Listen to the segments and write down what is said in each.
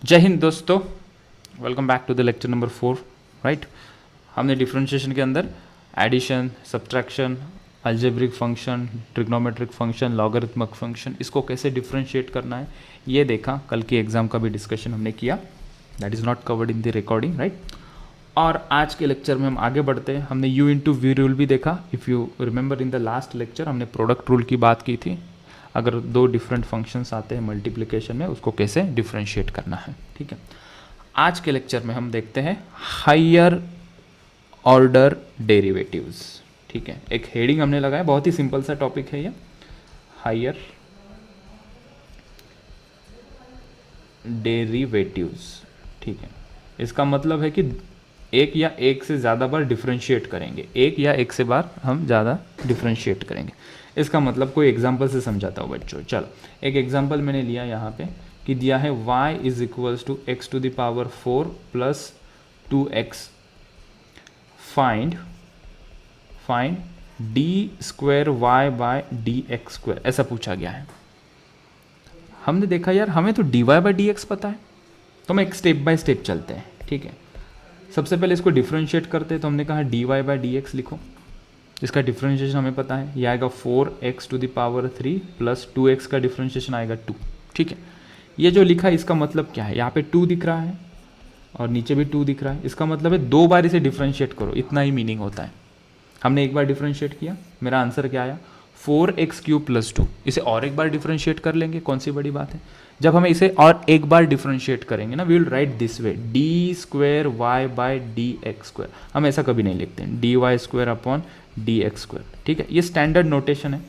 जय हिंद दोस्तों, welcome back to the lecture number 4। Right, हमने डिफरेंशिएशन के अंदर addition, subtraction, algebraic function, trigonometric function, logarithmic function, इसको कैसे डिफरेंशिएट करना है ये देखा। कल की एग्जाम का भी डिस्कशन हमने किया, that is not covered in the recording. Right, और आज के लेक्चर में हम आगे बढ़ते हैं। हमने u इंटू वी रूल भी देखा। If you remember in the last lecture हमने प्रोडक्ट रूल की बात की थी। अगर दो डिफरेंट फंक्शंस आते हैं मल्टीप्लिकेशन में, उसको कैसे डिफरेंशिएट करना है। ठीक है, आज के लेक्चर में हम देखते हैं हायर ऑर्डर डेरिवेटिव्स। ठीक है, एक हेडिंग हमने लगाया, बहुत ही सिंपल सा टॉपिक है ये, हायर डेरिवेटिव्स। ठीक है, इसका मतलब है कि एक या एक से ज़्यादा बार डिफरेंशिएट करेंगे, एक या एक से बार हम ज़्यादा डिफरेंशिएट करेंगे। इसका मतलब कोई एग्जांपल से समझाता हूँ बच्चों। चलो, एक एग्जांपल मैंने लिया यहाँ पे कि दिया है y is equals to X to the power 4 plus 2x। Find D square Y by D x square, ऐसा पूछा गया है। हमने देखा यार, हमें तो D Y by D X पता है, तो हम एक स्टेप बाय स्टेप चलते हैं। ठीक है, सबसे पहले इसको डिफरेंशिएट करते हैं, तो हमने कहा d Y by D x लिखो। इसका डिफरेंशिएशन हमें पता है, ये आएगा 4x to the power 3 plus 2x का डिफरेंशिएशन आएगा 2। ठीक है, ये जो लिखा है इसका मतलब क्या है, यहाँ पे 2 दिख रहा है और नीचे भी 2 दिख रहा है। इसका मतलब है दो बार इसे डिफरेंशिएट करो, इतना ही मीनिंग होता है। हमने एक बार डिफरेंशिएट किया, मेरा आंसर क्या आया 4x क्यूब प्लस 2। इसे और एक बार डिफरेंशिएट कर लेंगे, कौन सी बड़ी बात है। जब हम इसे और एक बार डिफरेंशिएट करेंगे ना, we will write this way, d square Y by D x square. हम ऐसा कभी नहीं लिखते हैं, d y square upon d x square. ठीक है, ये स्टैंडर्ड नोटेशन है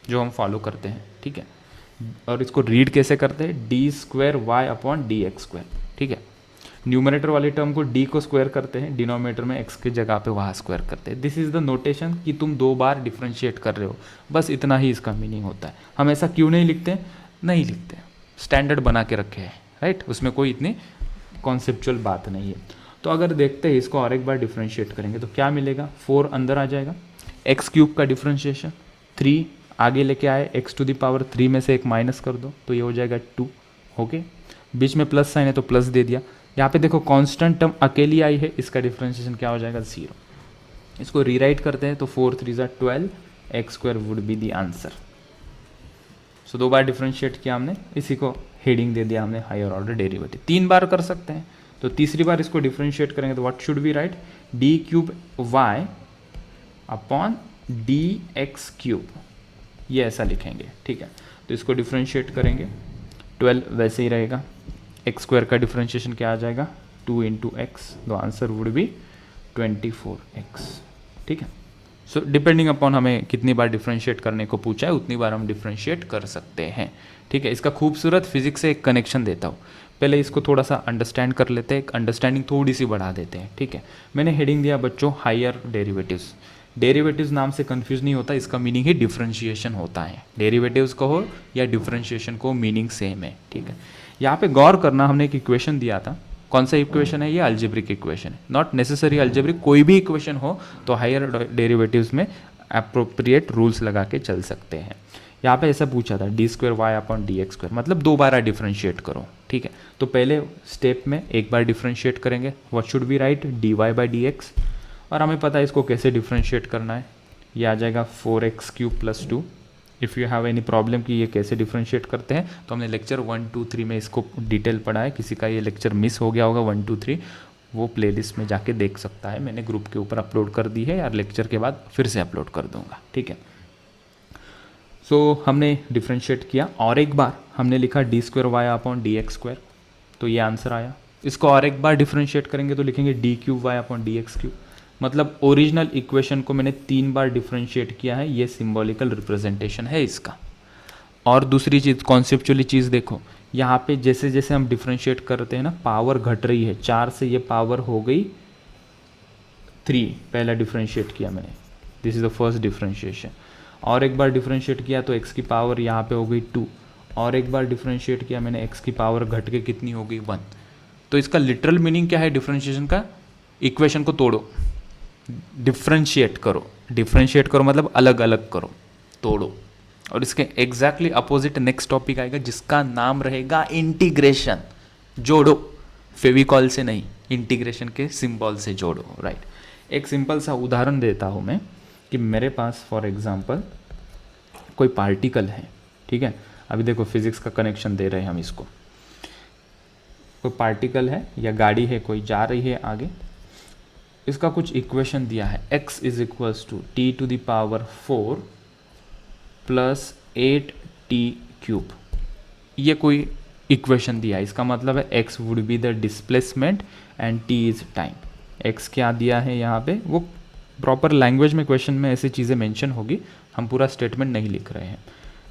जो हम फॉलो करते हैं। ठीक है, और इसको रीड कैसे करते हैं, d square y upon d x square. ठीक है, न्यूमरेटर वाली टर्म को डी को स्क्वायर करते हैं, डिनोमिनेटर में एक्स की जगह पे वहाँ स्क्वायर करते हैं। दिस इज़ द नोटेशन कि तुम दो बार डिफरेंशिएट कर रहे हो, बस इतना ही इसका मीनिंग होता है। हम ऐसा क्यों नहीं लिखते, नहीं लिखते, स्टैंडर्ड बना के रखे हैं। राइट, उसमें कोई इतनी कॉन्सेप्चुअल बात नहीं है। तो अगर देखते हैं इसको और एक बार डिफरेंशिएट करेंगे तो क्या मिलेगा, 4 अंदर आ जाएगा, एक्स क्यूब का डिफरेंशिएशन 3 आगे लेके आए, एक्स टू द पावर 3 में से एक माइनस कर दो तो ये हो जाएगा 2। ओके, बीच में प्लस साइन है तो प्लस दे दिया। यहाँ पे देखो कांस्टेंट टर्म अकेली आई है, इसका डिफरेंशिएशन क्या हो जाएगा 0। इसको रीराइट करते हैं तो 4 3 ज़ा 12, x square would be the answer. So दो बार डिफरेंशिएट किया हमने, इसी को हेडिंग दे दिया हमने हायर ऑर्डर डेरिवेटिव। 3 बार कर सकते हैं, तो तीसरी बार इसको डिफरेंशिएट करेंगे तो what should be right, d cube y upon d x cube, ये ऐसा लिखेंगे। ठीक है, तो इसको डिफरेंशिएट करेंगे, 12 वैसे ही रहेगा, एक्स स्क्वायर का डिफरेंशिएशन क्या आ जाएगा 2 into x, the answer would be 24x। ठीक है, सो डिपेंडिंग अपॉन हमें कितनी बार डिफरेंशिएट करने को पूछा है उतनी बार हम डिफरेंशिएट कर सकते हैं। ठीक है, इसका खूबसूरत फिजिक्स से एक कनेक्शन देता हूँ, पहले इसको थोड़ा सा अंडरस्टैंड कर लेते हैं, एक अंडरस्टैंडिंग थोड़ी सी बढ़ा देते हैं। ठीक है, मैंने हेडिंग दिया बच्चों हायर डेरिवेटिव्स। डेरिवेटिव्स नाम से कंफ्यूज नहीं होता, इसका मीनिंग ही डिफरेंशिएशन होता है। डेरिवेटिव्स कहो या डिफरेंशिएशन को, मीनिंग सेम है। ठीक है, यहाँ पे गौर करना, हमने एक इक्वेशन दिया था, कौन सा इक्वेशन है ये, अल्जेब्रिक इक्वेशन है, नॉट नेसेसरी अल्जेब्रिक, कोई भी इक्वेशन हो तो हायर डेरिवेटिव्स में अप्रोप्रिएट रूल्स लगा के चल सकते हैं। यहाँ पे ऐसा पूछा था d square y upon d x square, मतलब दो बार डिफरेंशिएट करो। ठीक है, तो पहले स्टेप में एक बार डिफरेंशिएट करेंगे, what should be right, d Y by D x, और हमें पता है इसको कैसे डिफरेंशिएट करना है, ये आ जाएगा 4x cube plus 2। If you have any problem कि ये कैसे डिफरेंशिएट करते हैं तो हमने लेक्चर 1 2 3 में इसको डिटेल पढ़ा है। किसी का ये लेक्चर मिस हो गया होगा 1 2 3, वो प्लेलिस्ट में जाके देख सकता है, मैंने ग्रुप के ऊपर अपलोड कर दी है, यार लेक्चर के बाद फिर से अपलोड कर दूंगा। ठीक है, सो हमने डिफरेंशिएट किया और एक बार हमने लिखा d square y upon d x square, तो ये आंसर आया। इसको और एक बार डिफरेंशिएट करेंगे तो लिखेंगे d cube y upon d x cube, मतलब ओरिजिनल इक्वेशन को मैंने 3 बार डिफरेंशिएट किया है, ये सिंबॉलिकल रिप्रेजेंटेशन है इसका। और दूसरी चीज़, कॉन्सेप्चुअली चीज़ देखो, यहाँ पे जैसे जैसे हम डिफरेंशिएट करते हैं ना, पावर घट रही है, 4 से ये पावर हो गई 3, पहला डिफरेंशिएट किया मैंने, this is the first differentiation. और एक बार डिफरेंशिएट किया तो एक्स की पावर यहाँ पे हो गई 2, और एक बार डिफरेंशिएट किया मैंने, एक्स की पावर घट के कितनी हो गई 1। तो इसका लिटरल मीनिंग क्या है डिफरेंशिएशन का, इक्वेशन को तोड़ो, डिफरेंशिएट करो मतलब अलग अलग करो, तोड़ो। और इसके एग्जैक्टली अपोजिट नेक्स्ट टॉपिक आएगा जिसका नाम रहेगा इंटीग्रेशन। जोड़ो, फेविकॉल से नहीं, इंटीग्रेशन के सिंबल से जोड़ो, राइट। एक सिंपल सा उदाहरण देता हूँ मैं कि मेरे पास फॉर एग्जांपल कोई पार्टिकल है, ठीक है। अभी देखो फिजिक्स का कनेक्शन दे रहे हैं हम इसको। कोई पार्टिकल है या गाड़ी है कोई जा रही है आगे, इसका कुछ इक्वेशन दिया है, x is equals to t to the power 4 plus 8t³ ये कोई इक्वेशन दिया है। इसका मतलब है x would be the displacement and t is time. x क्या दिया है यहाँ पे, वो प्रॉपर लैंग्वेज में क्वेश्चन में ऐसी चीज़ें मेंशन होगी, हम पूरा स्टेटमेंट नहीं लिख रहे हैं।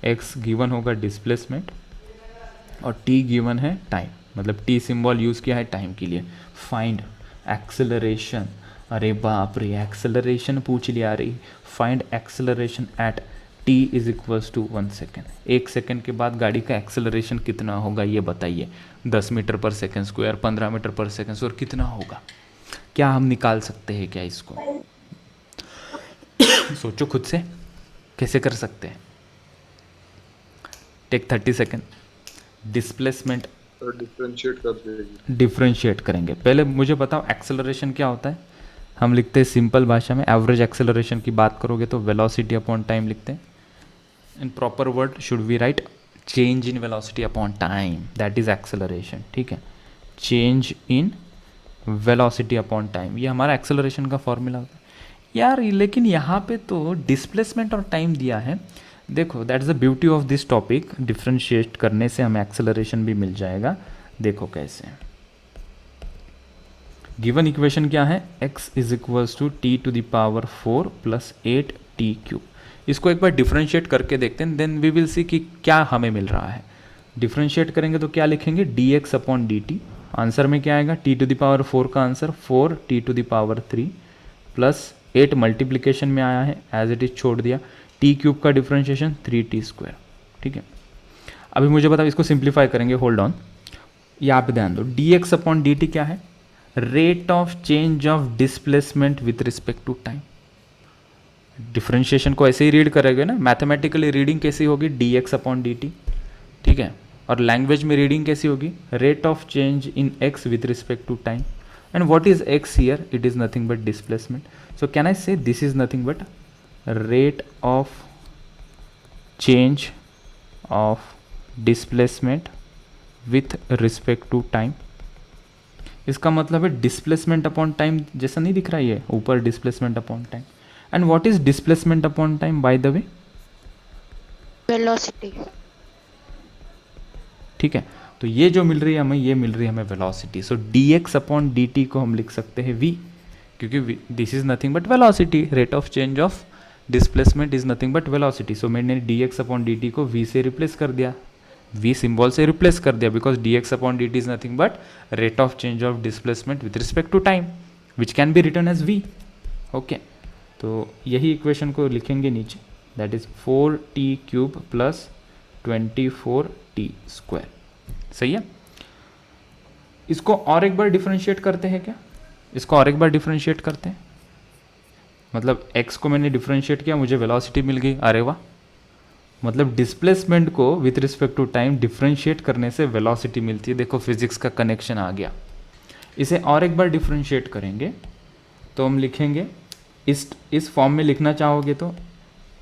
x गिवन होगा डिस्प्लेसमेंट और t गिवन है टाइम, मतलब t सिंबल यूज़ किया है टाइम के लिए। फाइंड एक्सेलरेशन, अरे बाप रे एक्सेलरेशन पूछ लिया रही। Find acceleration at t is equals to 1 second. 1 second के बाद गाड़ी का एक्सेलरेशन कितना होगा ये बताइए। 10 मीटर पर सेकेंड स्क्वायर, 15 मीटर पर सेकेंड स्क्वायर, कितना होगा? क्या हम निकाल सकते हैं क्या इसको? सोचो खुद से, कैसे कर सकते हैं? Take 30 second. डिस्प्लेसमेंट डिफ्रेंशिएट करेंगे। पहले मुझे बताओ एक्सेलरेशन क्या होता है। हम लिखते हैं सिंपल भाषा में, एवरेज एक्सेलरेशन की बात करोगे तो वेलोसिटी अपॉन टाइम लिखते हैं। In proper word should we write change in velocity upon time, that is acceleration, ठीक है। Change in velocity upon time, ये हमारा एक्सेलरेशन का फॉर्मूला होता है यार। लेकिन यहाँ पे तो डिस्प्लेसमेंट और टाइम दिया है। देखो that is the beauty of this topic, differentiate करने से हमें एक्सेलरेशन भी मिल जाएगा। देखो कैसे, गिवन इक्वेशन क्या है, x is equals to t to the power 4 plus 8t³। इसको एक बार डिफ्रेंशिएट करके देखते हैं, देन वी विल सी कि क्या हमें मिल रहा है। डिफ्रेंशिएट करेंगे तो क्या लिखेंगे, dx अपॉन dt। आंसर में क्या आएगा, t टू द पावर 4 का answer 4t to the power 3 plus 8 multiplication में आया है, एज इट इज छोड़ दिया। t³ का डिफ्रेंशिएशन 3t², ठीक है। अभी मुझे बताओ, इसको सिंप्लीफाई करेंगे, होल्ड ऑन, यहाँ पे ध्यान दो। dx अपॉन dt क्या है, rate of change of displacement with respect to time. Differentiation को ऐसे ही रीड करेंगे ना, मैथमेटिकली रीडिंग कैसी होगी, dx अपॉन dt, ठीक है। और लैंग्वेज में रीडिंग कैसी होगी, rate of change in x with respect to time. And what is x here, it is nothing but displacement. So can I say this is nothing but rate of change of displacement with respect to time। इसका मतलब है displacement upon time जैसा नहीं दिख रहा है ये ऊपर, displacement upon time. And what is displacement upon time by the way, velocity, ठीक है। तो ये जो मिल रही है हमें, ये मिल रही है हमें velocity. So dx upon dt को हम लिख सकते हैं v, क्योंकि this is nothing but velocity, rate of change of displacement is nothing but velocity. So मैंने dx अपॉन dt को v से रिप्लेस कर दिया, v सिंबल से रिप्लेस कर दिया, because dx upon dt is nothing but rate of change of displacement with respect to time, which can be written as v, okay. तो यही equation को लिखेंगे नीचे, that is 4t³ plus 24t², सही है। इसको और एक बार डिफरेंशिएट करते हैं क्या, इसको और एक बार डिफरेंशिएट करते हैं, मतलब x को मैंने डिफरेंशिएट किया, मुझे वेलोसिटी मिल गई, अरे वाह। मतलब डिस्प्लेसमेंट को with respect to time differentiate करने से वेलोसिटी मिलती है। देखो फिजिक्स का कनेक्शन आ गया। इसे और एक बार डिफरेंशिएट करेंगे तो हम लिखेंगे, इस फॉर्म में लिखना चाहोगे तो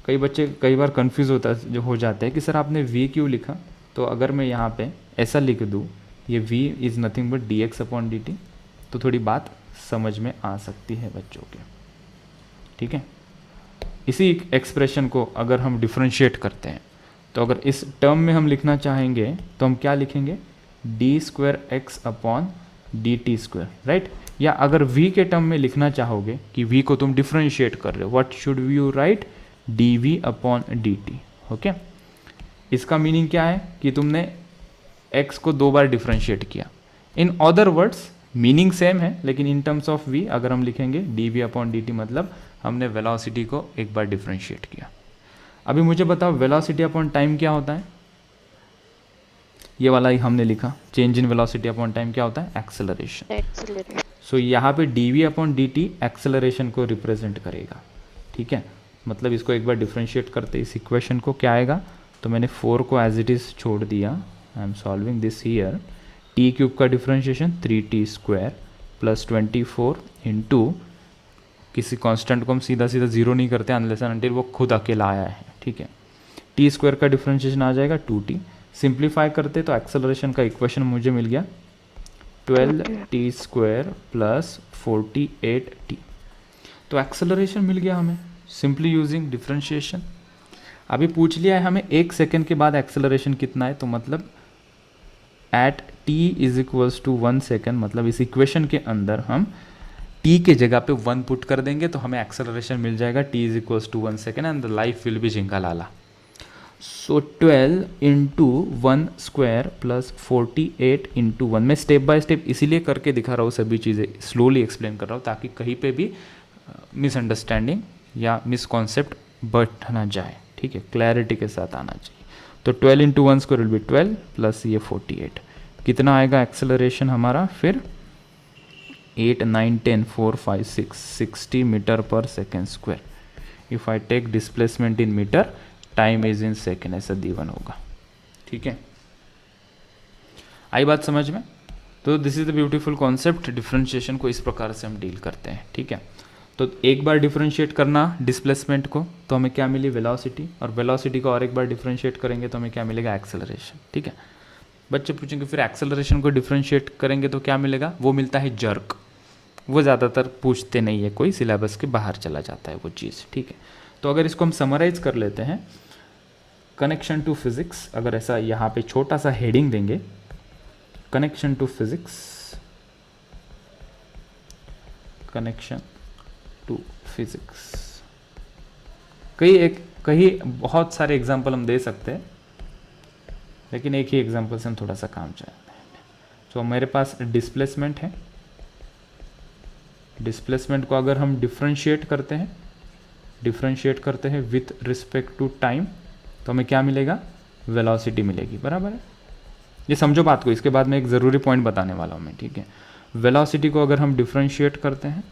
कई बच्चे कई बार कंफ्यूज हो जाते हैं कि सर आपने v क्यों लिखा। तो अगर मैं यहाँ पे ऐसा लिख दूँ, ये v is nothing but dx upon dt, तो थोड़ी बात समझ में आ सकती है बच्चों के, ठीक है। इसी एक्सप्रेशन को अगर हम डिफरेंशिएट करते हैं, तो अगर इस टर्म में हम लिखना चाहेंगे तो हम क्या लिखेंगे, d²x अपॉन dt², राइट। या अगर v के टर्म में लिखना चाहोगे कि v को तुम डिफरेंशिएट कर रहे हो, what should you right, dv upon dt, okay. इसका मीनिंग क्या है कि तुमने x को 2 बार डिफरेंशिएट किया। In other words meaning same है, लेकिन इन टर्म्स ऑफ v अगर हम लिखेंगे dv अपॉन dt, मतलब हमने वेलोसिटी को एक बार डिफरेंशिएट किया। अभी मुझे बताओ वेलोसिटी अपॉन टाइम क्या होता है, ये वाला ही हमने लिखा, change in velocity upon time क्या होता है, एक्सेलरेशन। सो यहाँ पे dv अपॉन dt एक्सेलरेशन को रिप्रेजेंट करेगा, ठीक है। मतलब इसको एक बार डिफरेंशिएट करते इस इक्वेशन को क्या आएगा, तो मैंने 4 को एज इट इज़ छोड़ दिया, I am solving this here. T cube का डिफ्रेंशिएशन 3t² प्लस 24 इंटू किसी कांस्टेंट को हम सीधा सीधा जीरो नहीं करते अनलेस एंड अनटिल वो खुद अकेला आया है, ठीक है। टी स्क्वायर का डिफ्रेंशिएशन आ जाएगा 2t, सिंप्लीफाई करते तो एक्सेलरेशन का इक्वेशन मुझे मिल गया 12t² प्लस 48t। तो एक्सेलरेशन मिल गया हमें सिंपली यूजिंग डिफ्रेंशिएशन। अभी पूछ लिया है हमें 1 सेकेंड के बाद एक्सेलरेशन कितना है, तो मतलब at t is equals to 1 second, मतलब इस इक्वेशन के अंदर हम t के जगह पे 1 पुट कर देंगे तो हमें एक्सेलरेशन मिल जाएगा t is equals to 1 second and the life will be जिंका लाला। So 12 into 1 square plus 48 into 1। मैं स्टेप बाय स्टेप इसीलिए करके दिखा रहा हूँ, सभी चीज़ें स्लोली एक्सप्लेन कर रहा हूँ ताकि कहीं पे भी मिसअंडरस्टैंडिंग या मिसकॉन्सेप्ट बैठ ना जाए, ठीक है, क्लैरिटी के साथ आना चाहिए। तो 12 into 1 square will be 12 plus ये 48, कितना आएगा एक्सेलरेशन हमारा फिर 8 9 10 4 5 6 60 मीटर पर second square. If I take displacement in metre, time is in second, ऐसा गिवन होगा, ठीक है। आई बात समझ में? तो this is the beautiful concept. Differentiation को इस प्रकार से हम डील करते हैं, ठीक है। तो एक बार डिफरेंशिएट करना डिस्प्लेसमेंट को तो हमें क्या मिली, वेलोसिटी, और वेलोसिटी को और एक बार डिफरेंशिएट करेंगे तो हमें क्या मिलेगा, एक्सेलरेशन, ठीक है। बच्चे पूछेंगे फिर एक्सेलरेशन को डिफरेंशिएट करेंगे तो क्या मिलेगा, वो मिलता है जर्क। वो ज़्यादातर पूछते नहीं है, कोई सिलेबस के बाहर चला जाता है वो चीज़, ठीक है। तो अगर इसको हम समराइज कर लेते हैं, कनेक्शन टू फिजिक्स, अगर ऐसा यहाँ पे छोटा सा हेडिंग देंगे, connection to physics, connection to physics, कई बहुत सारे एग्जाम्पल हम दे सकते हैं, लेकिन एक ही एग्जाम्पल से हम थोड़ा सा काम चलाते हैं। तो मेरे पास डिस्प्लेसमेंट है, डिस्प्लेसमेंट को अगर हम डिफरेंशिएट करते हैं विथ रिस्पेक्ट टू टाइम तो हमें क्या मिलेगा, वेलोसिटी मिलेगी, बराबर है। ये समझो बात को, इसके बाद में एक ज़रूरी पॉइंट बताने वाला हूँ मैं, ठीक है। वेलोसिटी को अगर हम डिफरेंशिएट करते हैं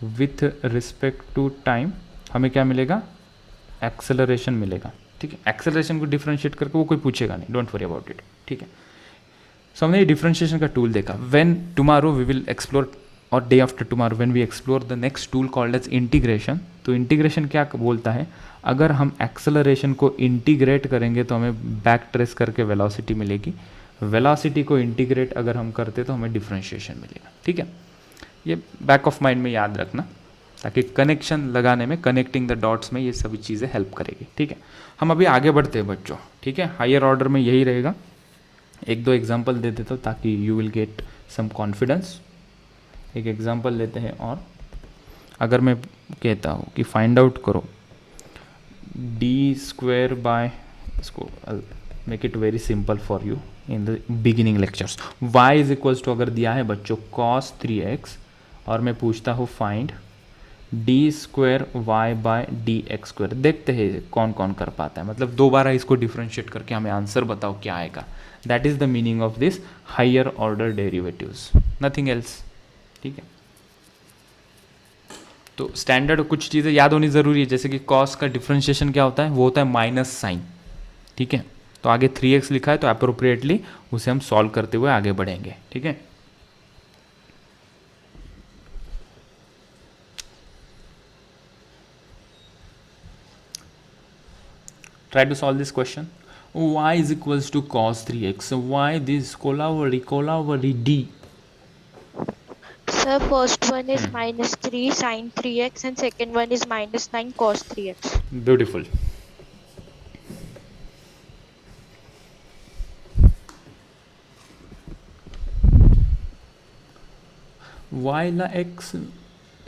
विथ रिस्पेक्ट टू टाइम, हमें क्या मिलेगा, एक्सेलरेशन मिलेगा, ठीक है। एक्सेलरेशन को डिफरेंशिएट करके वो कोई पूछेगा नहीं, डोंट वरी अबाउट इट, ठीक है। सो हमने डिफरेंशिएशन का टूल देखा। When tomorrow we will explore, और day after tomorrow when we explore the next tool called as integration. तो इंटीग्रेशन क्या बोलता है, अगर हम एक्सेलरेशन को इंटीग्रेट करेंगे तो हमें बैक ट्रेस करके वेलोसिटी मिलेगी, वेलोसिटी को इंटीग्रेट अगर हम करते तो हमें डिफरेंशिएशन मिलेगा, ठीक है। ये बैक ऑफ माइंड में याद रखना ताकि कनेक्शन लगाने में, कनेक्टिंग द डॉट्स में ये सभी चीज़ें हेल्प करेगी, ठीक है। हम अभी आगे बढ़ते हैं बच्चों, ठीक है। हायर ऑर्डर में यही रहेगा, एक दो एग्जाम्पल दे देता हूँ ताकि you will get some confidence. एक एग्जाम्पल लेते हैं, और अगर मैं कहता हूँ कि फाइंड आउट करो d² बाय, इसको make it very simple for you in the beginning lectures, y is equals to, अगर दिया है बच्चों cos 3x, और मैं पूछता हूँ find d² y bye dx², देखते हैं कौन कौन कर पाता है। मतलब दोबारा इसको डिफ्रेंशिएट करके हमें आंसर बताओ क्या आएगा। That is the meaning of this higher order derivatives, nothing else, ठीक है। तो स्टैंडर्ड कुछ चीज़ें याद होनी ज़रूरी है, जैसे कि कॉस का डिफरेंशिएशन क्या होता है, वो होता है माइनस साइन, ठीक है। तो आगे 3x लिखा है तो अप्रोप्रिएटली उसे हम सॉल्व करते हुए आगे बढ़ेंगे, ठीक है। Try to solve this question. y is equals to cos 3x, so why this कोलावरी d? Sir, first one is minus 3 sin 3x and second one is minus 9 cos 3x. Beautiful. y ला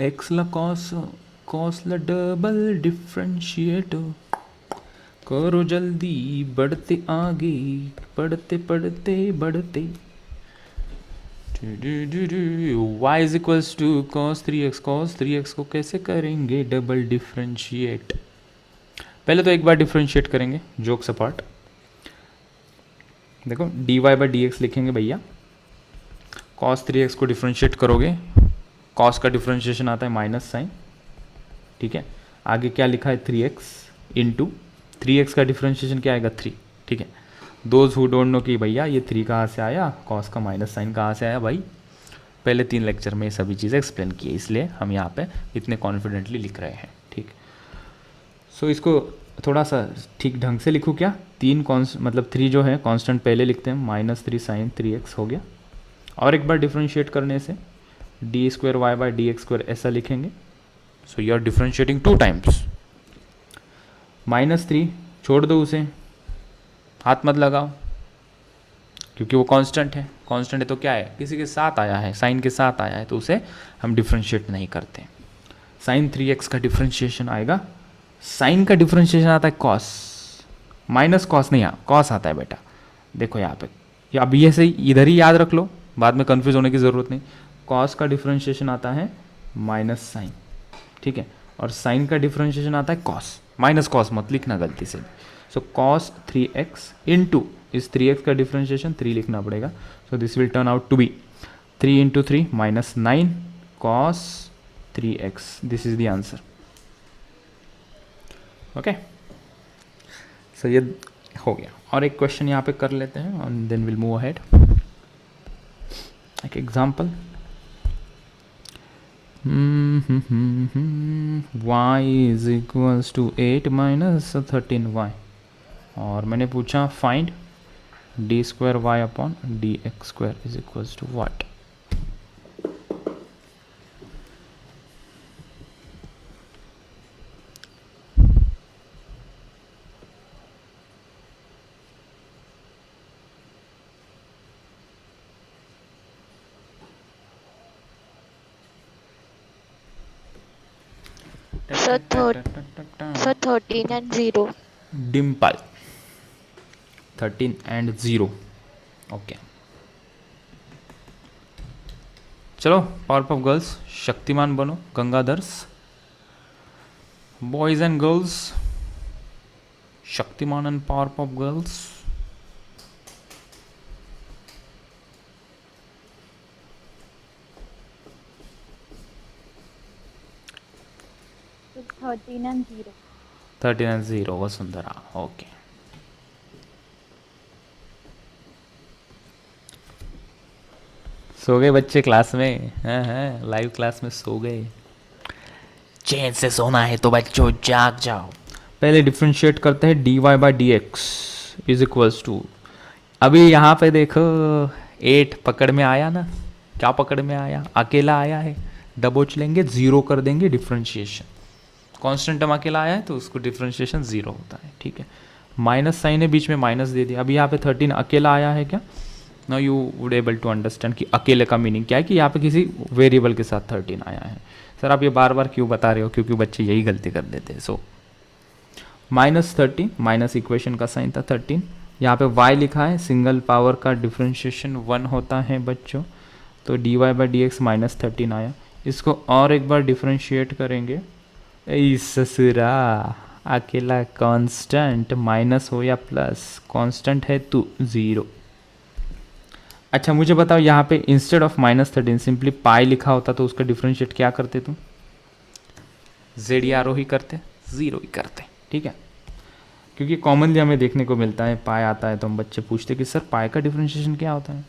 x ला cos ला double differentiate करो जल्दी, बढ़ते आगे, पढ़ते पढ़ते बढ़ते। y is equals to cos 3x, cos 3x को कैसे करेंगे डबल डिफरेंशिएट, पहले तो एक बार डिफरेंशिएट करेंगे, जोक्स अपार्ट। देखो dy बाई dx लिखेंगे भैया, cos 3x को डिफरेंशिएट करोगे, cos का डिफरेंशिएशन आता है माइनस साइन, ठीक है। आगे क्या लिखा है 3x इंटू 3x का डिफरेंशिएशन क्या आएगा 3, ठीक है। दोज हु डोंट नो कि भैया ये 3 कहाँ से आया, कॉस का माइनस साइन कहाँ से आया भाई, पहले 3 लेक्चर में ये सभी चीज़ें एक्सप्लेन की है, इसलिए हम यहाँ पे इतने कॉन्फिडेंटली लिख रहे हैं। ठीक, सो इसको थोड़ा सा ठीक ढंग से लिखूँ क्या, 3 जो है कांस्टेंट पहले लिखते हैं, -3 sin 3x हो गया, और एक बार डिफ्रेंशिएट करने से d2y/dx² ऐसा लिखेंगे। So you are differentiating 2 times. -3 छोड़ दो, उसे हाथ मत लगाओ क्योंकि वो कांस्टेंट है, कांस्टेंट है तो क्या है, किसी के साथ आया है, साइन के साथ आया है, तो उसे हम डिफ्रेंशिएट नहीं करते। sin 3x का डिफ्रेंशिएशन आएगा, साइन का डिफ्रेंशिएशन आता है कॉस, माइनस कॉस नहीं, कॉस आता है बेटा, देखो यहाँ पे, या अब ये से इधर ही याद रख लो, बाद में कंफ्यूज होने की ज़रूरत नहीं। कॉस का डिफ्रेंशिएशन आता है माइनस साइन, ठीक है, और साइन का डिफ्रेंशिएशन आता है कॉस, माइनस कॉस मत लिखना गलती से। सो कॉस 3x इंटू इस 3x का डिफ्रेंशिएशन 3 लिखना पड़ेगा। So this will turn out to be 3 into 3 -9 cos 3x, this is the answer. Okay, so ये हो गया, और एक क्वेश्चन यहाँ पे कर लेते हैं and then will move ahead. एक example, y is equals to 8 - 13y, और मैंने पूछा find d2y/dx² is equals to what. Sir, 13 and 0. Dimple 13 and 0। Okay, चलो पावर ऑफ गर्ल्स, शक्तिमान बनो, Gangadhars, boys and girls, Shaktimaan and power of girls. 13 and 0. 13 and 0 Vasundhara, okay. सो गए बच्चे class में, हैं लाइव क्लास में सो गए। चैन से सोना है तो बच्चों जाग जाओ। पहले डिफ्रेंशिएट करते हैं dy/dx इज इक्वल्स टू, अभी यहाँ पे देखो 8 पकड़ में आया ना, क्या पकड़ में आया, अकेला आया है, दबोच लेंगे, 0 कर देंगे डिफ्रेंशिएशन। कांस्टेंट टर्म अकेला आया है तो उसको डिफ्रेंशिएशन 0 होता है, ठीक है। माइनस साइन है, बीच में माइनस दे दिया। अभी यहाँ पे 13 अकेला आया है क्या, now you would able to understand कि अकेले का मीनिंग क्या है, कि यहाँ पे किसी वेरिएबल के साथ 13 आया है। सर आप ये बार बार क्यों बता रहे हो, क्योंकि बच्चे यही गलती कर देते हैं। सो -13 माइनस इक्वेशन का साइन था 13, यहाँ पे y लिखा है, सिंगल पावर का डिफ्रेंशिएशन 1 होता है बच्चों, तो dy/dx -13 आया। इसको और एक बार डिफ्रेंशिएट करेंगे, ससुरा अकेला कांस्टेंट, माइनस हो या प्लस, कांस्टेंट है तो 0। अच्छा मुझे बताओ, यहाँ पे इंस्टेड ऑफ -13 सिंपली पाई लिखा होता तो उसका डिफ्रेंशिएट क्या करते तुम, ZRO ही करते, 0 ही करते, ठीक है। क्योंकि कॉमनली हमें देखने को मिलता है पाई आता है तो हम बच्चे पूछते कि सर पाई का डिफ्रेंशिएशन क्या होता है,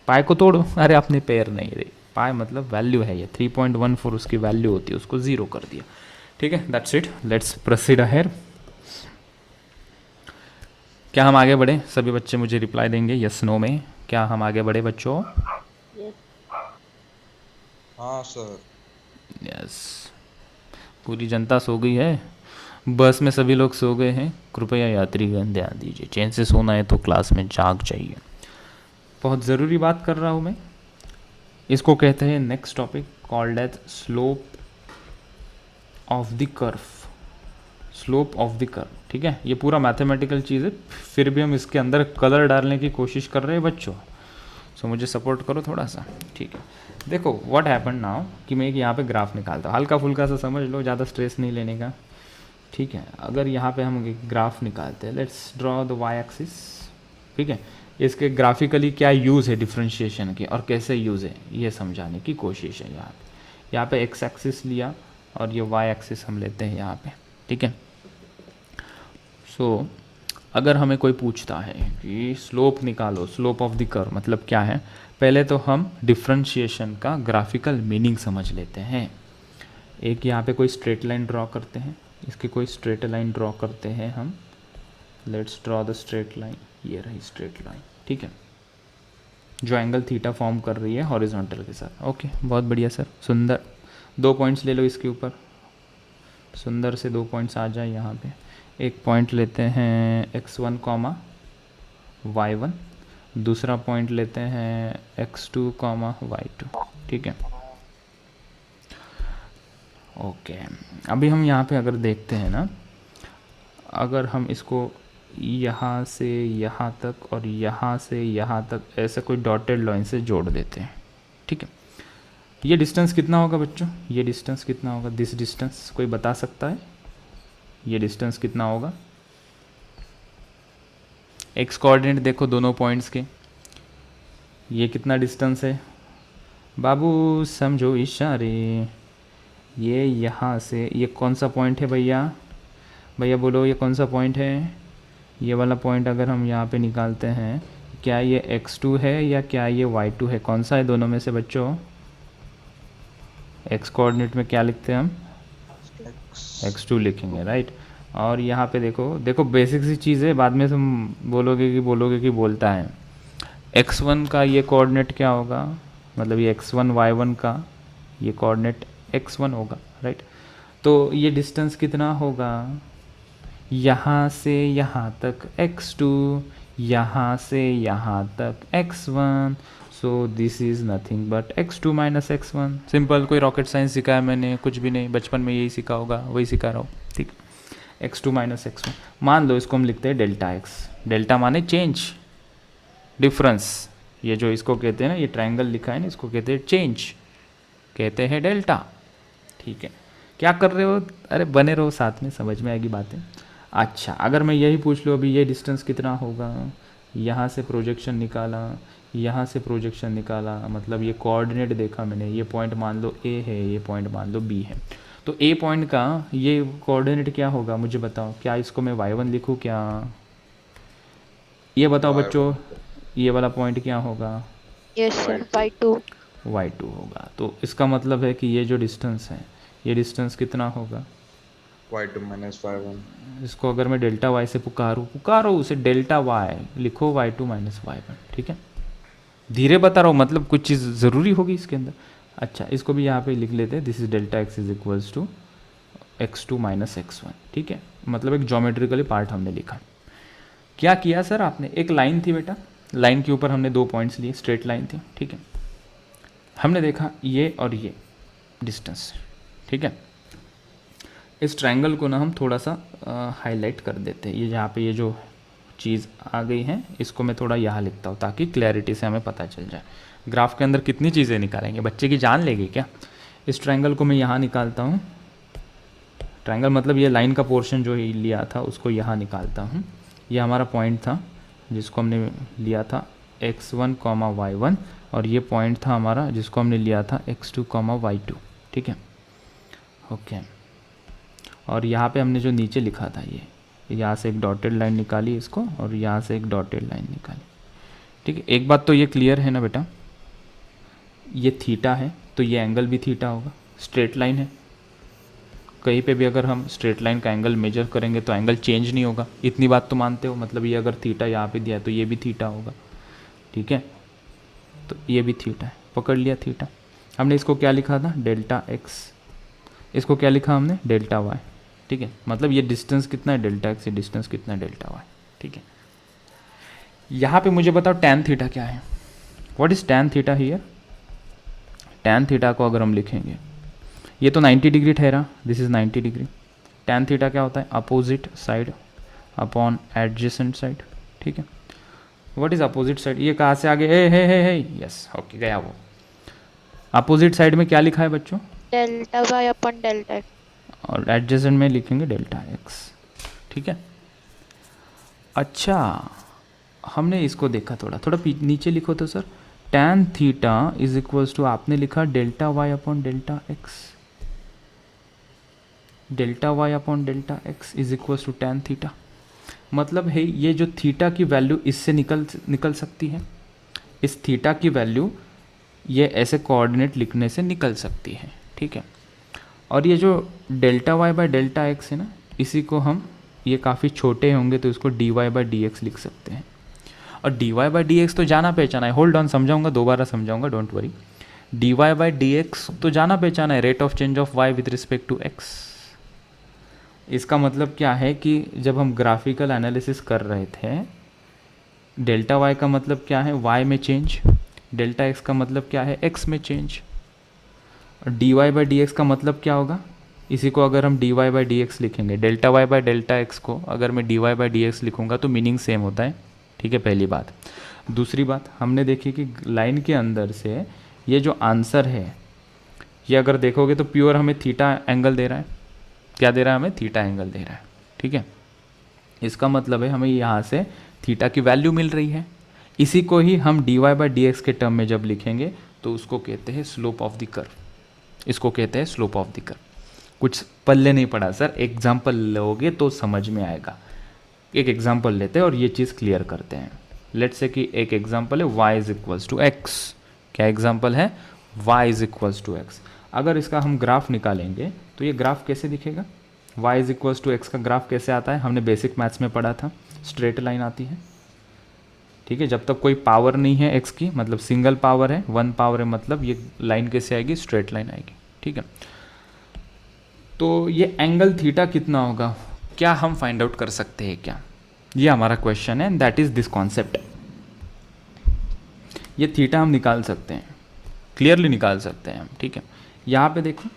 पाई को तोड़ो, अरे अपने पैर नहीं रे, पाई मतलब वैल्यू है, ये 3.14 उसकी वैल्यू होती है, उसको 0 कर दिया, ठीक है। That's it, let's proceed ahead. क्या हम आगे बढ़े, सभी बच्चे मुझे रिप्लाई देंगे यस नो में, क्या हम आगे बढ़े बच्चों? Yes. हाँ सर। यस, पूरी जनता सो गई है, बस में सभी लोग सो गए हैं, कृपया यात्रीगण ध्यान दीजिए, चैन से सोना है तो क्लास में जाग जाइए। बहुत ज़रूरी बात कर रहा हूँ मैं, इसको कहते हैं next topic called as slope of the curve, slope of the curve, ठीक है। ये पूरा मैथमेटिकल चीज़ है, फिर भी हम इसके अंदर कलर डालने की कोशिश कर रहे हैं बच्चों, सो मुझे सपोर्ट करो थोड़ा सा, ठीक है। देखो व्हाट हैपन नाउ कि मैं एक यहाँ पे ग्राफ निकालता हूँ, हल्का फुल्का सा समझ लो, ज़्यादा स्ट्रेस नहीं लेने का, ठीक है। अगर यहाँ पे हम एक ग्राफ निकालते हैं, let's draw the y axis, ठीक है। इसके ग्राफिकली क्या यूज़ है डिफ्रेंशिएशन के और कैसे यूज़ है ये समझाने की कोशिश है। यहाँ पे x एक्सिस लिया और ये y एक्सिस हम लेते हैं यहाँ पे, ठीक है। सो अगर हमें कोई पूछता है कि स्लोप निकालो, स्लोप ऑफ द कर्व मतलब क्या है, पहले तो हम डिफरेंशिएशन का ग्राफिकल मीनिंग समझ लेते हैं। एक यहाँ पे कोई स्ट्रेट लाइन ड्रॉ करते हैं, इसकी कोई स्ट्रेट लाइन ड्रॉ करते हैं हम। Let's draw the straight line, ये रही स्ट्रेट लाइन, ठीक है, जो एंगल थीटा फॉर्म कर रही है हॉरिजॉन्टल के साथ। ओके, बहुत बढ़िया सर, सुंदर। 2 पॉइंट्स ले लो इसके ऊपर, सुंदर से 2 पॉइंट्स आ जाए यहाँ पे। एक पॉइंट लेते हैं x1 कॉमा y1, दूसरा पॉइंट लेते हैं x2 कॉमा y2, ठीक है। ओके, अभी हम यहाँ पे अगर देखते हैं ना, अगर हम इसको यहाँ से यहाँ तक और यहाँ से यहाँ तक ऐसे कोई डॉटेड लाइन से जोड़ देते हैं, ठीक है। ये डिस्टेंस कितना होगा बच्चों, ये डिस्टेंस कितना होगा, दिस डिस्टेंस कोई बता सकता है, ये डिस्टेंस कितना होगा? एक्स कोऑर्डिनेट देखो दोनों पॉइंट्स के, ये कितना डिस्टेंस है बाबू, समझो इशारे। ये यहाँ से, ये कौन सा पॉइंट है भैया, भैया बोलो ये कौन सा पॉइंट है? ये वाला पॉइंट अगर हम यहाँ पे निकालते हैं, क्या ये x2 है या क्या ये y2 है, कौन सा है दोनों में से बच्चों? एक्स कोऑर्डिनेट में क्या लिखते हैं हम? x2 लिखेंगे, राइट। और यहाँ पे देखो, देखो बेसिक सी चीज़ है, बाद में तुम बोलोगे कि बोलता है। x1 का ये कोऑर्डिनेट क्या होगा, मतलब ये x1 y1 का ये कोऑर्डिनेट x1 होगा, राइट। तो ये डिस्टेंस कितना होगा, यहाँ से यहाँ तक x2, यहाँ से यहाँ तक x1, so this is nothing but x2 minus x1। Simple, कोई रॉकेट साइंस सिखाया मैंने, कुछ भी नहीं, बचपन में यही सीखा होगा, वही सिखा रहा हूँ, ठीक। x2 माइनस x1, मान लो इसको हम लिखते हैं डेल्टा x। डेल्टा माने चेंज, डिफरेंस, ये जो इसको कहते हैं ना, ये ट्रायंगल लिखा है ना, इसको कहते हैं चेंज, कहते हैं डेल्टा, ठीक है। क्या कर रहे हो, अरे बने रहो साथ में, समझ में आएगी बातें। अच्छा, अगर मैं यही पूछ लूँ अभी ये डिस्टेंस कितना होगा, यहाँ से प्रोजेक्शन निकाला, यहाँ से प्रोजेक्शन निकाला, मतलब ये कोऑर्डिनेट देखा मैंने, ये पॉइंट मान लो A है, ये पॉइंट मान लो B है, तो A पॉइंट का ये कोऑर्डिनेट क्या होगा मुझे बताओ, क्या इसको मैं y1 लिखूँ क्या? ये बताओ बच्चों, ये वाला पॉइंट क्या होगा? Yes sir, y2। y2 होगा। तो इसका मतलब है कि ये जो डिस्टेंस है, ये डिस्टेंस कितना होगा? y2 minus y1। इसको अगर मैं डेल्टा y से पुकारो उसे डेल्टा y लिखो, y2 माइनस y1, ठीक है। धीरे बता रहा हूँ, मतलब कुछ चीज़ ज़रूरी होगी इसके अंदर। अच्छा, इसको भी यहाँ पे लिख लेते हैं, this is delta x is equals to x2 minus x1, ठीक है। मतलब एक ज्योमेट्रिकली पार्ट हमने लिखा। क्या किया सर आपने, एक लाइन थी बेटा, लाइन के ऊपर हमने 2 पॉइंट्स लिए, स्ट्रेट लाइन थी, ठीक है। हमने देखा ये और ये डिस्टेंस, ठीक है। इस ट्रायंगल को ना हम थोड़ा सा हाईलाइट कर देते हैं, ये जहाँ पे ये जो चीज़ आ गई है, इसको मैं थोड़ा यहाँ लिखता हूँ ताकि क्लैरिटी से हमें पता चल जाए। ग्राफ के अंदर कितनी चीज़ें निकालेंगे, बच्चे की जान लेगी क्या? इस ट्रायंगल को मैं यहाँ निकालता हूँ, ट्रायंगल मतलब ये लाइन का पोर्शन जो लिया था उसको यहाँ निकालता हूँ। ये हमारा पॉइंट था जिसको हमने लिया था x1 कॉमा y1, और ये पॉइंट था हमारा जिसको हमने लिया था x2 कॉमा y2, ठीक है। ओके, और यहाँ पे हमने जो नीचे लिखा था, ये यहाँ से एक डॉटेड लाइन निकाली इसको, और यहाँ से एक डॉटेड लाइन निकाली, ठीक है। एक बात तो ये क्लियर है ना बेटा, ये थीटा है तो ये एंगल भी थीटा होगा, स्ट्रेट लाइन है, कहीं पे भी अगर हम स्ट्रेट लाइन का एंगल मेजर करेंगे तो एंगल चेंज नहीं होगा, इतनी बात तो मानते हो। मतलब ये अगर थीटा यहाँ पे दिया है तो ये भी थीटा होगा, ठीक है। तो ये भी थीटा है, पकड़ लिया थीटा। हमने इसको क्या लिखा था, डेल्टा एक्स, इसको क्या लिखा हमने, डेल्टा वाई, ठीक है। मतलब ये डिस्टेंस कितना है डेल्टा एक्स, ये डिस्टेंस कितना है डेल्टा वाई, ठीक है। यहाँ पे मुझे बताओ टैन थीटा क्या है, what is tan theta here. Tan theta को अगर हम लिखेंगे, ये तो 90 डिग्री ठहरा, this is 90 degree. Tan theta क्या होता है, opposite side upon adjacent side, ठीक है। व्हाट इज अपोजिट साइड, ये कहाँ से आगे, हे यस, ओके गया वो। अपोजिट साइड में क्या लिखा है बच्चों, डेल्टा वाई अपन डेल्टा एक्स, और एडजेसेंट में लिखेंगे डेल्टा एक्स, ठीक है। अच्छा, हमने इसको देखा, थोड़ा थोड़ा नीचे लिखो तो sir, tan theta is equals to, आपने लिखा delta y upon delta x, delta y upon delta x is equals to tan theta. मतलब है ये जो थीटा की वैल्यू इससे निकल सकती है, इस थीटा की वैल्यू ये ऐसे कोऑर्डिनेट लिखने से निकल सकती है, ठीक है। और ये जो delta Y by delta x है ना, इसी को हम, ये काफ़ी छोटे होंगे तो इसको d Y by D x लिख सकते हैं। और D Y by D x तो जाना पहचाना है, होल्ड ऑन, समझाऊंगा, दोबारा समझाऊंगा, don't worry. D Y by D x तो जाना पहचाना है, rate of change of y with respect to x. इसका मतलब क्या है कि जब हम ग्राफिकल एनालिसिस कर रहे थे, डेल्टा वाई का मतलब क्या है, वाई में चेंज, डेल्टा एक्स का मतलब क्या है, एक्स में चेंज। और D Y by D X का मतलब क्या होगा, इसी को अगर हम D Y by D X लिखेंगे, delta Y by delta X को अगर मैं D Y by D X लिखूँगा तो मीनिंग सेम होता है, ठीक है, पहली बात। दूसरी बात हमने देखी कि लाइन के अंदर से ये जो आंसर है, ये अगर देखोगे तो प्योर हमें थीटा एंगल दे रहा है, क्या दे रहा है हमें, थीटा एंगल दे रहा है, ठीक है। इसका मतलब है हमें यहाँ से थीटा की वैल्यू मिल रही है। इसी को ही हम D Y by D x के टर्म में जब लिखेंगे तो उसको कहते हैं स्लोप ऑफ द कर्व, इसको कहते हैं स्लोप ऑफ द कर्व। कुछ पल्ले नहीं पड़ा सर, एग्जाम्पल लोगे तो समझ में आएगा। एक एग्जाम्पल लेते हैं और ये चीज़ क्लियर करते हैं। लेट्स से कि एक एग्जाम्पल है y is equals to x. क्या एग्जाम्पल है, y is equals to x. अगर इसका हम ग्राफ निकालेंगे तो ये ग्राफ कैसे दिखेगा, y is equals to x का ग्राफ कैसे आता है, हमने बेसिक मैथ्स में पढ़ा था, स्ट्रेट लाइन आती है, ठीक है। जब तक कोई पावर नहीं है x की, मतलब सिंगल पावर है, वन पावर है, मतलब ये लाइन कैसे आएगी, स्ट्रेट लाइन आएगी, ठीक है। तो ये एंगल थीटा कितना होगा, क्या हम फाइंड आउट कर सकते हैं क्या, ये हमारा क्वेश्चन है, दैट इज दिस कॉन्सेप्ट। ये थीटा हम निकाल सकते हैं, क्लियरली निकाल सकते हैं हम, ठीक है। यहाँ पे देखो,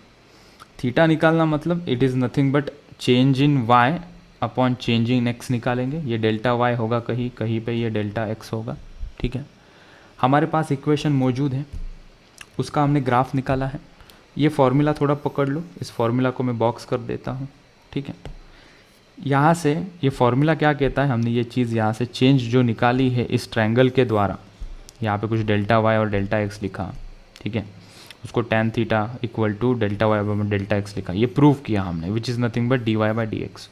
थीटा निकालना मतलब it is nothing but change in y upon change in x निकालेंगे। ये डेल्टा वाई होगा कहीं कहीं पे, ये डेल्टा एक्स होगा, ठीक है। हमारे पास इक्वेशन मौजूद है, उसका हमने ग्राफ निकाला है। ये फॉर्मूला थोड़ा पकड़ लो, इस फॉर्मूला को मैं बॉक्स कर देता हूँ, ठीक है। यहाँ से ये फॉर्मूला क्या कहता है, हमने ये चीज़ यहाँ से चेंज जो निकाली है इस ट्रायंगल के द्वारा, यहाँ पे कुछ डेल्टा वाई और डेल्टा एक्स लिखा, ठीक है, उसको tan theta equal to delta Y by delta x लिखा, ये प्रूव किया हमने, which is nothing but d Y by D x.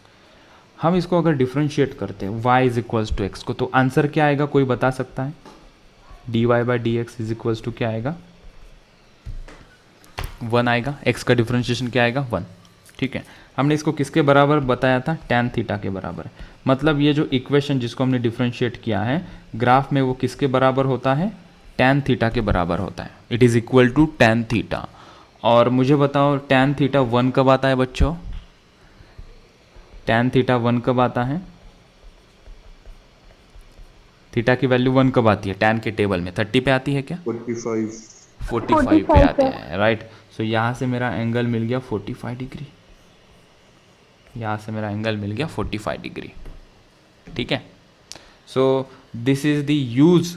हम इसको अगर डिफ्रेंशिएट करते हैं y is equals to x को, तो आंसर क्या आएगा, कोई बता सकता है, d Y by D x is equals to क्या आएगा, 1 आएगा। x का डिफ्रेंशिएशन क्या आएगा, 1, ठीक है। हमने इसको किसके बराबर बताया था, tan थीटा के बराबर। मतलब ये जो इक्वेशन जिसको हमने डिफ्रेंशिएट किया है ग्राफ में, वो किसके बराबर होता है, tan थीटा के बराबर होता है। It is equal to tan theta. और मुझे बताओ tan थीटा 1 कब आता है बच्चों, tan थीटा 1 कब आता है, थीटा की वैल्यू 1 कब आती है, tan के टेबल में 30 पे आती है क्या, 45 पे आते हैं, राइट। सो यहाँ से मेरा एंगल मिल गया 45 डिग्री, यहाँ से मेरा एंगल मिल गया 45 डिग्री, ठीक है। So this is the use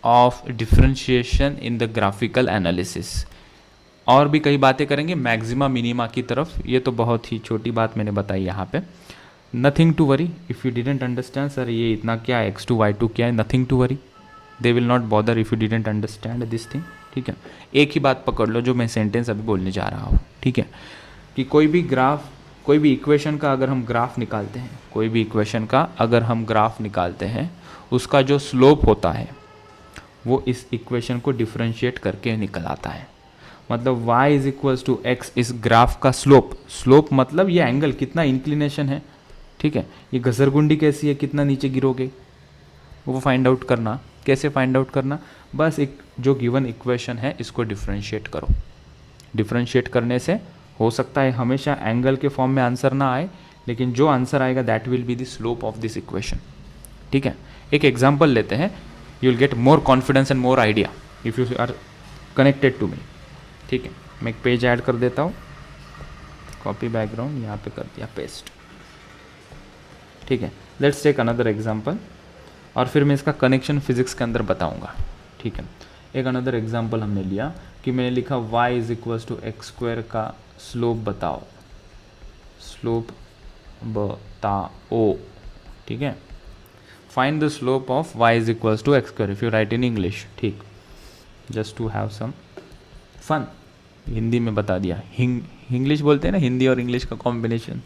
of differentiation in the graphical analysis. और भी कई बातें करेंगे मैक्सिमा मिनिमा की तरफ, ये तो बहुत ही छोटी बात मैंने बताई यहाँ पे। Nothing to worry if you didn't understand, sir ये इतना क्या है, x2 y2 क्या है, nothing to worry, they will not bother if you didn't understand this thing, ठीक है। एक ही बात पकड़ लो जो मैं सेंटेंस अभी बोलने जा रहा हूँ, ठीक है, कि कोई भी ग्राफ, कोई भी इक्वेशन का अगर हम ग्राफ निकालते हैं, कोई भी इक्वेशन का अगर हम ग्राफ निकालते हैं, उसका जो स्लोप होता है वो इस इक्वेशन को डिफरेंशिएट करके निकल आता है। मतलब y is equals to x, इस ग्राफ का स्लोप, स्लोप मतलब ये एंगल कितना इंक्लिनेशन है, ठीक है, ये घसरगुंडी कैसी है, कितना नीचे गिरोगे, वो फाइंड आउट करना। कैसे फाइंड आउट करना, बस एक जो गिवन इक्वेशन है इसको डिफरेंशिएट करो। डिफरेंशिएट करने से हो सकता है हमेशा एंगल के फॉर्म में आंसर ना आए, लेकिन जो आंसर आएगा that will be the slope of this equation, ठीक है। एक एग्जांपल लेते हैं, you will get more confidence and more idea if you are connected to me, ठीक है। मैं एक पेज ऐड कर देता हूँ, कॉपी बैकग्राउंड यहाँ पे कर दिया पेस्ट, ठीक है। लेट्स टेक अनदर एग्जांपल, और फिर मैं इसका कनेक्शन फिजिक्स के अंदर बताऊंगा, ठीक है। एक अनदर एग्जांपल हमने लिया कि मैंने लिखा y is equals to x square का स्लोप बताओ, स्लोप बताओ, ठीक है। Find the slope of y is equals to x square if you write in English, ठीक, just to have some fun. Hindi में बता दिया, इंग्लिश बोलते हैं ना, हिंदी और इंग्लिश का कॉम्बिनेशन।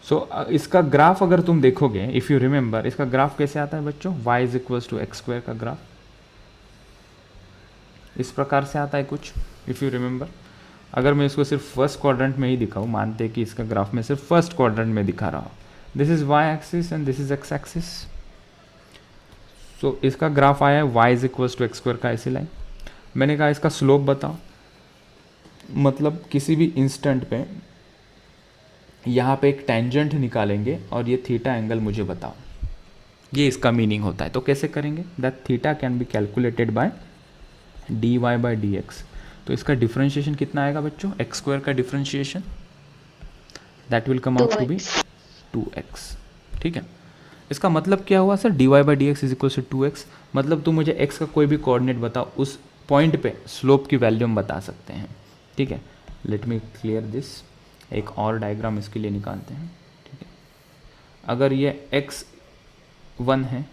सो इसका ग्राफ अगर तुम देखोगे, इफ़ यू रिमेंबर, इसका ग्राफ कैसे आता है बच्चों? y is equals to x square का ग्राफ इस प्रकार से आता है कुछ, इफ़ यू रिमेंबर। अगर मैं इसको सिर्फ फर्स्ट क्वाड्रेंट में ही दिखाऊँ, मानते हैं कि इसका ग्राफ मैं सिर्फ फर्स्ट क्वाड्रेंट में दिखा रहा हूँ, this is y axis and this is x axis. So इसका ग्राफ आया है y is equals to x square का ऐसी लाइन। मैंने कहा इसका स्लोप बताओ, मतलब किसी भी इंस्टेंट पे यहाँ पे एक टेंजेंट निकालेंगे और ये थीटा एंगल मुझे बताओ, ये इसका मीनिंग होता है। तो कैसे करेंगे? That theta can be calculated by dy by D x. तो इसका डिफरेंशिएशन कितना आएगा बच्चों? एक्स स्क्वायर का differentiation, that will come out to be 2x। ठीक है, इसका मतलब क्या हुआ sir? dy by D x is equal to 2x। मतलब तुम मुझे x का कोई भी कोऑर्डिनेट बताओ, उस पॉइंट पे स्लोप की वैल्यू हम बता सकते हैं। ठीक है, लेट मी क्लियर दिस। एक और डायग्राम इसके लिए निकालते हैं। ठीक है, अगर ये x1 है,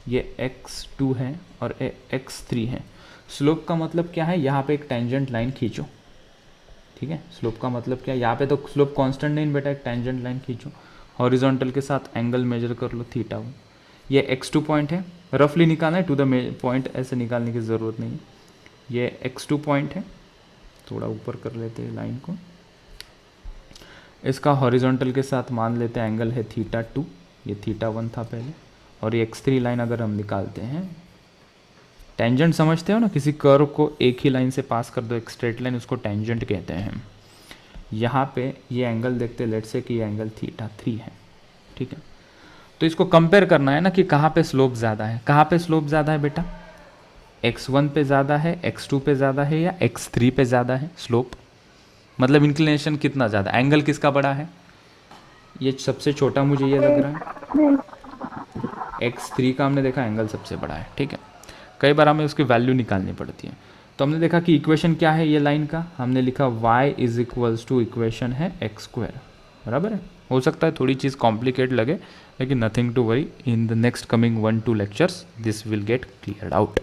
ये x2 है और x3 है, स्लोप का मतलब क्या है? यहाँ पे एक टेंजेंट लाइन खींचो। ठीक है, स्लोप का मतलब क्या है? यहाँ पे तो स्लोप कांस्टेंट नहीं बेटा, एक टेंजेंट लाइन खींचो, हॉरिजॉन्टल के साथ एंगल मेजर कर लो थीटा। ये x2 पॉइंट है, रफली निकालना है, टू द पॉइंट ऐसे निकालने की ज़रूरत नहीं है। ये x2 पॉइंट है, थोड़ा ऊपर कर लेते हैं लाइन को। इसका हॉरिजॉन्टल के साथ मान लेते हैं एंगल है थीटा 2, ये थीटा 1 था पहले। और ये x3 लाइन अगर हम निकालते हैं, टेंजेंट समझते हो ना, किसी कर्व को एक ही लाइन से पास कर दो, एक स्ट्रेट लाइन, उसको टेंजेंट कहते हैं। यहाँ पे ये एंगल देखते हैं, लेट्स से कि ये एंगल थीटा 3 है। ठीक है, तो इसको कंपेयर करना है ना कि कहाँ पे स्लोप ज़्यादा है। कहाँ पे स्लोप ज़्यादा है बेटा? x1 पे ज़्यादा है, x2 पे ज़्यादा है या x3 पे ज़्यादा है स्लोप? मतलब इंक्लिनेशन कितना ज़्यादा, एंगल किसका बड़ा है? ये सबसे छोटा मुझे ये लग रहा है, x3 का हमने देखा एंगल सबसे बड़ा है। ठीक है, कई बार हमें उसकी वैल्यू निकालनी पड़ती है। तो हमने देखा कि इक्वेशन क्या है ये लाइन का, हमने लिखा y is equals to equation है एक्स स्क्वायर, बराबर है। हो सकता है थोड़ी चीज़ कॉम्प्लिकेट लगे, लेकिन nothing to worry, in the next coming 1-2 lectures this will get cleared out.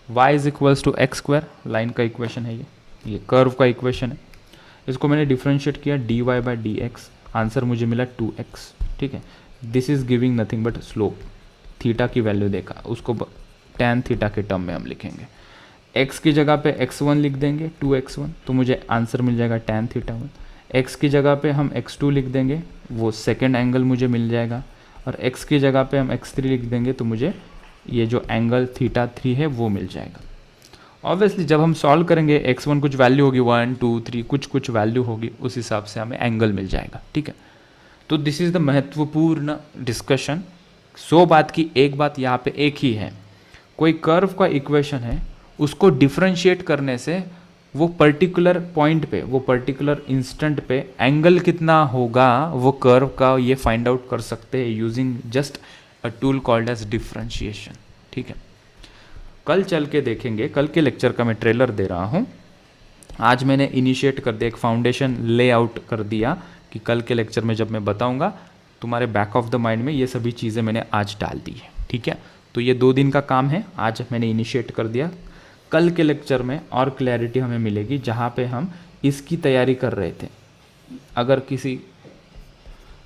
y is equals to x square line का इक्वेशन है ये कर्व का इक्वेशन है। इसको मैंने डिफ्रेंशिएट किया dy by D x, answer मुझे मिला 2x। ठीक है, this is giving nothing but slope, theta की वैल्यू देखा, उसको tan थीटा के टर्म में हम लिखेंगे। x की जगह पे x1 लिख देंगे 2x1, तो मुझे आंसर मिल जाएगा tan थीटा 1। x की जगह पे हम x2 लिख देंगे, वो सेकेंड एंगल मुझे मिल जाएगा। और x की जगह पे हम x3 लिख देंगे, तो मुझे ये जो एंगल थीटा 3 है वो मिल जाएगा। ऑब्वियसली जब हम सॉल्व करेंगे x1 कुछ वैल्यू होगी, 1 2 3 कुछ वैल्यू होगी, उस हिसाब से हमें एंगल मिल जाएगा। ठीक है, तो दिस इज़ द महत्वपूर्ण डिस्कशन। 100 बात की एक बात यहाँ पे एक ही है, कोई कर्व का इक्वेशन है, उसको डिफरेंशिएट करने से वो पर्टिकुलर पॉइंट पे, वो पर्टिकुलर इंस्टेंट पे एंगल कितना होगा वो कर्व का, ये फाइंड आउट कर सकते हैं using just a tool called as differentiation. ठीक है, कल चल के देखेंगे, कल के लेक्चर का मैं ट्रेलर दे रहा हूँ। आज मैंने इनिशिएट कर दिया, एक फाउंडेशन लेआउट कर दिया कि कल के लेक्चर में जब मैं बताऊँगा, तुम्हारे बैक ऑफ द माइंड में ये सभी चीज़ें मैंने आज डाल दी है। ठीक है, तो ये 2 दिन का काम है, आज मैंने इनिशिएट कर दिया। कल के लेक्चर में और क्लैरिटी हमें मिलेगी, जहाँ पे हम इसकी तैयारी कर रहे थे। अगर किसी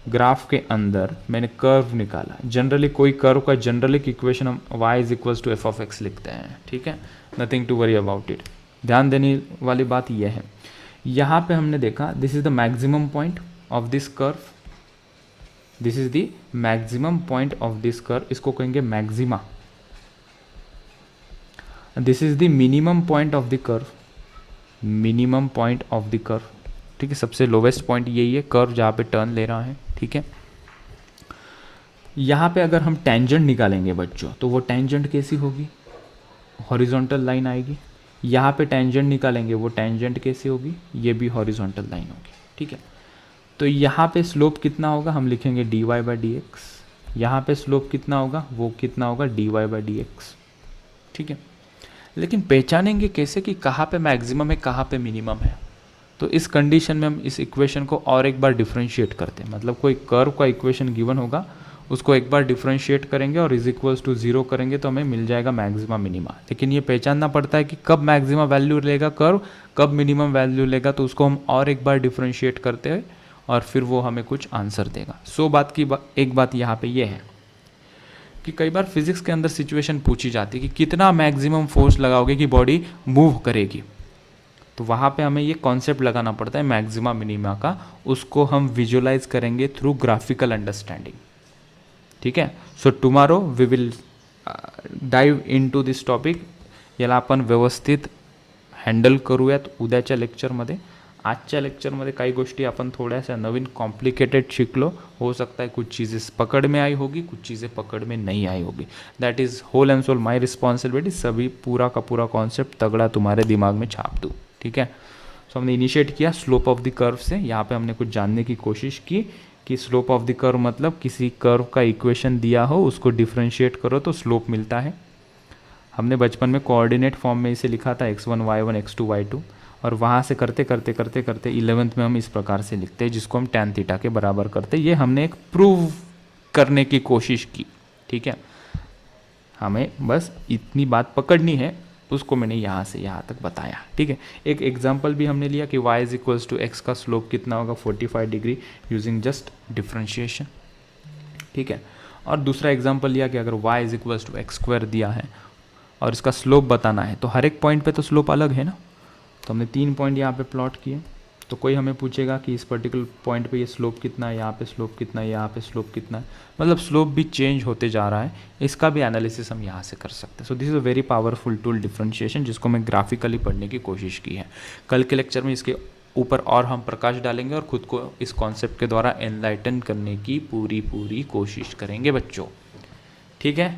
ग्राफ के अंदर मैंने कर्व निकाला, जनरली कोई कर्व का जनरली इक्वेशन हम y is equals to f of x लिखते हैं। ठीक है, nothing to worry about it. ध्यान देने वाली बात यह है, यहाँ पे हमने देखा this is the maximum point of this curve, this is the maximum point of this curve, इसको कहेंगे maxima. This is the minimum point of the curve, minimum point of the curve. ठीक है, सबसे लोवेस्ट पॉइंट यही है curve जहाँ पे turn ले रहा है। ठीक है, यहाँ पे अगर हम टेंजेंट निकालेंगे बच्चों, तो वो टेंजेंट कैसी होगी? हॉरिजॉन्टल लाइन आएगी। यहाँ पे टेंजेंट निकालेंगे, वो टेंजेंट कैसी होगी? ये भी हॉरिजॉन्टल लाइन होगी। ठीक है, तो यहाँ पे स्लोप कितना होगा? हम लिखेंगे dy बाई डी एक्स। यहाँ पे स्लोप कितना होगा? वो कितना होगा? dy by D x. ठीक है, लेकिन पहचानेंगे कैसे कि कहाँ पे मैक्सिमम है, कहाँ पे मिनिमम है? तो इस कंडीशन में हम इस इक्वेशन को और एक बार डिफरेंशिएट करते हैं। मतलब कोई कर्व का इक्वेशन गिवन होगा, उसको एक बार डिफरेंशिएट करेंगे और इज इक्वल्स टू 0 करेंगे, तो हमें मिल जाएगा मैक्सिमा मिनिमा। लेकिन ये पहचानना पड़ता है कि कब मैक्सिमा वैल्यू लेगा कर्व, कब मिनिमम वैल्यू लेगा, तो उसको हम और एक बार डिफरेंशिएट करते हैं और फिर वो हमें कुछ आंसर देगा। एक बात यहाँ पे ये है कि कई बार फिजिक्स के अंदर सिचुएशन पूछी जाती है कि कितना मैक्सिमम फोर्स लगाओगे कि बॉडी मूव करेगी, तो वहाँ पे हमें ये कॉन्सेप्ट लगाना पड़ता है मैक्सिमा मिनिमा का, उसको हम विजुअलाइज करेंगे थ्रू ग्राफिकल अंडरस्टैंडिंग। ठीक है, so tomorrow we will dive into this दिस टॉपिक. याला आपण व्यवस्थित हँडल करूयात उद्याच्या लेक्चरमध्ये. आजच्या लेक्चरमध्ये काही गोष्टी अपन थोड्याशा नवीन कॉम्प्लिकेटेड शिकलो. हो सकता है कुछ चीज़ें पकड़ में आई होगी, कुछ चीज़ें पकड़ में नहीं आई होगी. That is whole and sole my responsibility. सभी पूरा का पूरा कॉन्सेप्ट तगड़ा तुम्हारे दिमाग में छाप दूँ. ठीक है, सो हमने इनिशिएट किया स्लोप ऑफ द कर्व से. यहाँ पे हमने कुछ जानने की कोशिश की कि स्लोप ऑफ द कर्व मतलब किसी कर्व का इक्वेशन दिया हो, उसको डिफ्रेंशिएट करो तो स्लोप मिलता है. हमने बचपन में कोऑर्डिनेट फॉर्म में इसे लिखा था x1 y1 x2 y2, और वहाँ से करते करते करते करते 11th में हम इस प्रकार से लिखते हैं जिसको हम tan थीटा के बराबर करते हैं. ये हमने एक प्रूव करने की कोशिश की. ठीक है, हमें बस इतनी बात पकड़नी है, उसको मैंने यहाँ से यहाँ तक बताया. ठीक है, एक एग्जाम्पल भी हमने लिया कि y is equals to x का स्लोप कितना होगा 45 डिग्री यूजिंग जस्ट डिफ्रेंशिएशन. ठीक है, और दूसरा एग्जाम्पल लिया कि अगर y is equals to x square दिया है और इसका स्लोप बताना है, तो हर एक पॉइंट पे तो स्लोप अलग है ना. तो हमने 3 पॉइंट यहाँ पे प्लॉट किए. तो कोई हमें पूछेगा कि इस पर्टिकुलर पॉइंट पे ये स्लोप कितना है, यहाँ पे स्लोप कितना है, यहाँ पे स्लोप कितना है, मतलब स्लोप भी चेंज होते जा रहा है. इसका भी एनालिसिस हम यहाँ से कर सकते हैं. So this is a very powerful tool differentiation, जिसको मैं ग्राफिकली पढ़ने की कोशिश की है. कल के लेक्चर में इसके ऊपर और हम प्रकाश डालेंगे और खुद को इस कॉन्सेप्ट के द्वारा एनलाइटन करने की पूरी कोशिश करेंगे बच्चों. ठीक है,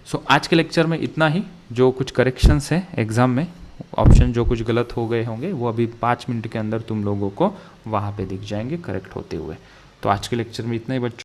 सो आज के लेक्चर में इतना ही. जो कुछ करेक्शंस है एग्ज़ाम में, ऑप्शन जो कुछ गलत हो गए होंगे वो अभी 5 मिनट के अंदर तुम लोगों को वहाँ पे दिख जाएंगे करेक्ट होते हुए. तो आज के लेक्चर में इतना ही बच्चों.